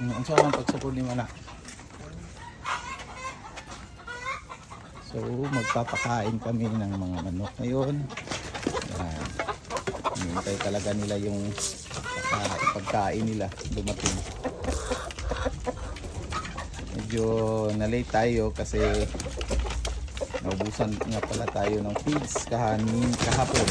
Ang sa mga pagsukod ni Mana. So magpapakain kami ng mga manok ngayon. Yan. Hinihintay talaga nila yung pagkain nila dumating. Medyo na-late tayo kasi naubusan nga pala tayo ng feeds kahapon.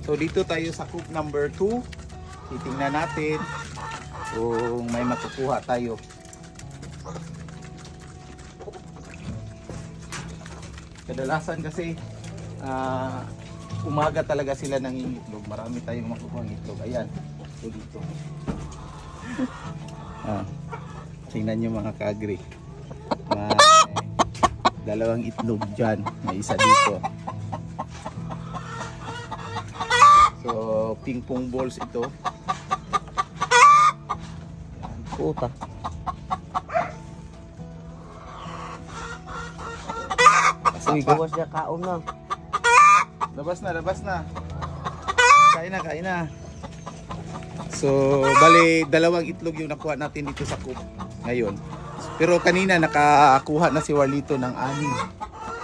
So dito tayo sa coop number 2. Titingnan natin kung may makukuha tayo. Kadalasan kasi umaga talaga sila nangingitlog. Marami tayong makukuha ng itlog. Ayan. So dito. Tingnan nyo mga kaagri. May dalawang itlog dyan. May isa dito. So, ping pong balls ito. Yan, puta. Kasi gawas niya kaon na. Labas na. Kain na. So, bali, dalawang itlog yung nakuha natin dito sa coop ngayon. Pero kanina nakakuha na si Warlito ng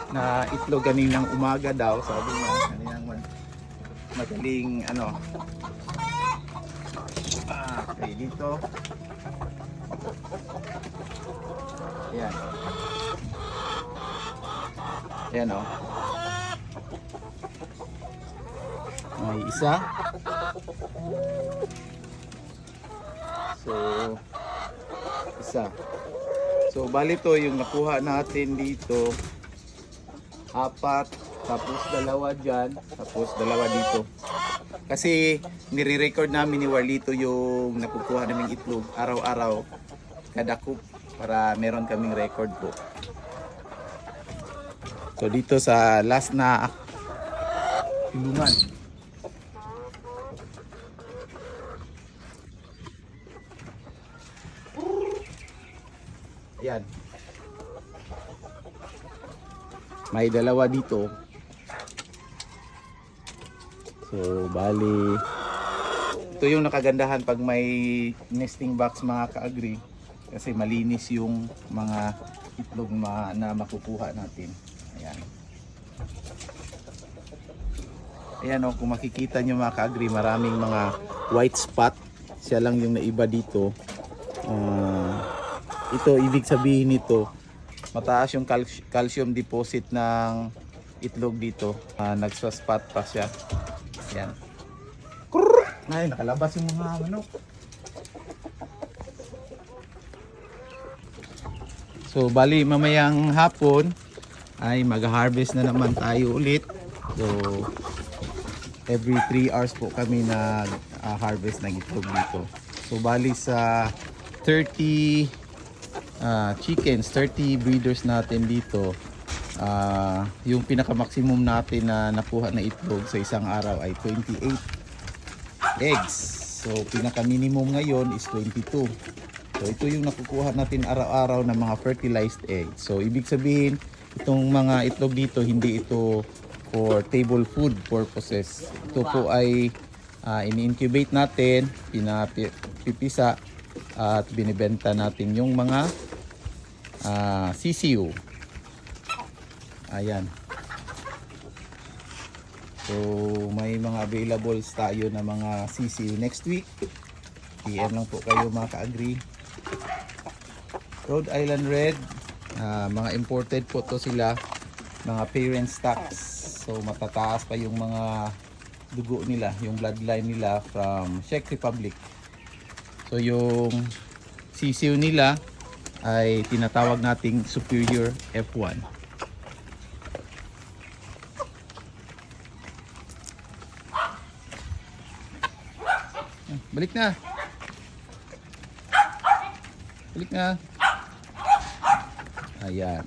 6 na itlog kaninang umaga daw. Sabi niya, kaninang madaling okay, dito. Ayan. Ayan o. May isa. So bali to yung nakuha natin dito 4, tapos 2 dyan, tapos 2 dito. Kasi nire-record namin ni Warlito yung nakukuha naming itlog araw-araw kada coop para meron kaming record po. So dito sa last na kulungan. Ayan. May 2 dito. So, bali, ito yung nakagandahan pag may nesting box mga ka-agri. Kasi malinis yung mga itlog na makukuha natin. Ayan. Ayan o, kung makikita nyo mga ka-agri, maraming mga white spot. Siya lang yung naiba dito. Ito, ibig sabihin nito, mataas yung calcium deposit ng itlog dito. Nagsaspot pa siya. Yan. Ay, nakalabas yung mga manok. So, bali mamayang hapon ay mag-harvest na naman tayo ulit. So, every 3 hours po kami nag-harvest ng itlog dito. So, bali sa 30 chickens, 30 breeders natin dito, yung pinaka-maximum natin na nakuha na itlog sa isang araw ay 28 eggs. So pinaka-minimum ngayon is 22. So ito yung nakukuha natin araw-araw na mga fertilized eggs. So ibig sabihin, itong mga itlog dito, hindi ito for table food purposes. Ito po ay ini-incubate natin, pinapipisa at binibenta natin yung mga CCU. Ayan. So may mga available tayo na mga CCU next week. PM lang po kayo mga ka-agri. Rhode Island Red, mga imported po to sila, mga parent stocks. So matataas pa yung mga dugo nila, yung bloodline nila from Czech Republic. So yung CCU nila ay tinatawag nating Superior F1. Balik na. Balik na. Ayan.